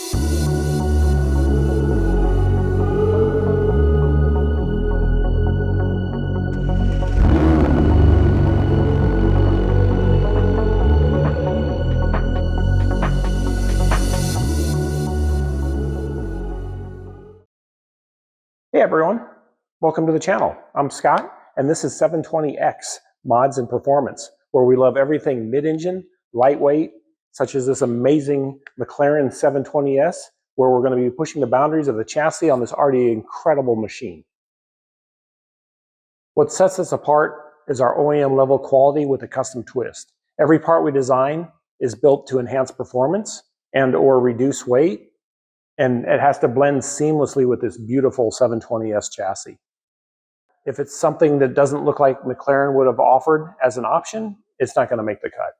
Hey everyone, welcome to the channel. I'm Scott, and this is 720X Mods and Performance, where we love everything mid-engine, lightweight, such as this amazing McLaren 720S, where we're going to be pushing the boundaries of the chassis on this already incredible machine. What sets us apart is our OEM level quality with a custom twist. Every part we design is built to enhance performance and or reduce weight, and it has to blend seamlessly with this beautiful 720S chassis. If it's something that doesn't look like McLaren would have offered as an option, it's not going to make the cut.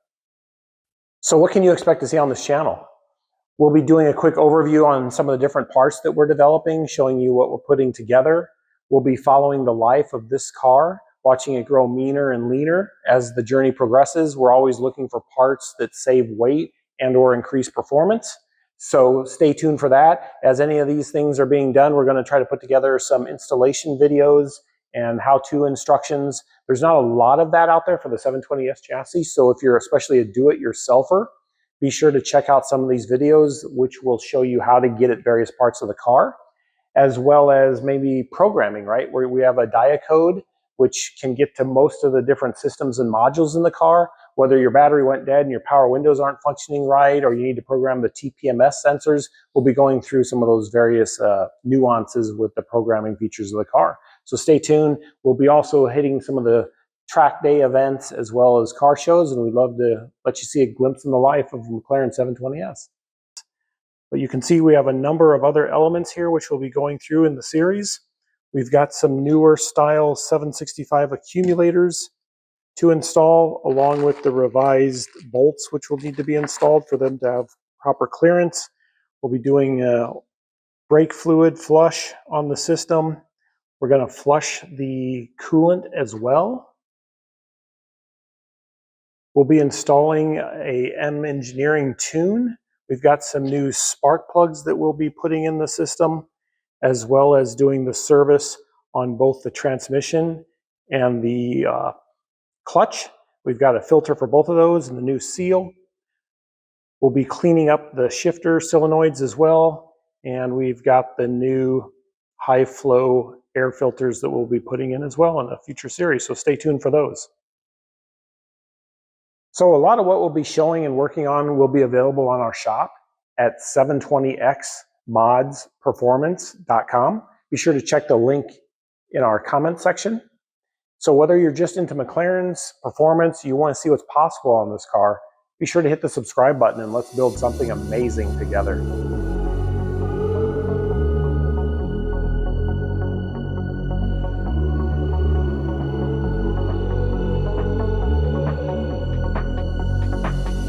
So what can you expect to see on this channel? We'll be doing a quick overview on some of the different parts that we're developing, showing you what we're putting together. We'll be following the life of this car, watching it grow meaner and leaner as the journey progresses. We're always looking for parts that save weight and or increase performance. So stay tuned for that. As any of these things are being done, we're going to try to put together some installation videos and how-to instructions. There's not a lot of that out there for the 720S chassis, so if you're especially a do-it-yourselfer, be sure to check out some of these videos which will show you how to get at various parts of the car, as well as maybe programming, right? Where we have a dia code which can get to most of the different systems and modules in the car, whether your battery went dead and your power windows aren't functioning right, or you need to program the TPMS sensors. We'll be going through some of those various nuances with the programming features of the car. So stay tuned. We'll be also hitting some of the track day events as well as car shows, and we'd love to let you see a glimpse in the life of McLaren 720S. But you can see we have a number of other elements here which we'll be going through in the series. We've got some newer style 765 accumulators to install, along with the revised bolts which will need to be installed for them to have proper clearance. We'll be doing a brake fluid flush on the system. We're going to flush the coolant as well. We'll be installing a M Engineering tune. We've got some new spark plugs that we'll be putting in the system, as well as doing the service on both the transmission and the clutch. We've got a filter for both of those and the new seal. We'll be cleaning up the shifter solenoids as well, and we've got the new high flow air filters that we'll be putting in as well in a future series, so stay tuned for those. So a lot of what we'll be showing and working on will be available on our shop at 720xmodsperformance.com. Be sure to check the link in our comment section. So whether you're just into McLaren's performance, you want to see what's possible on this car, be sure to hit the subscribe button and let's build something amazing together.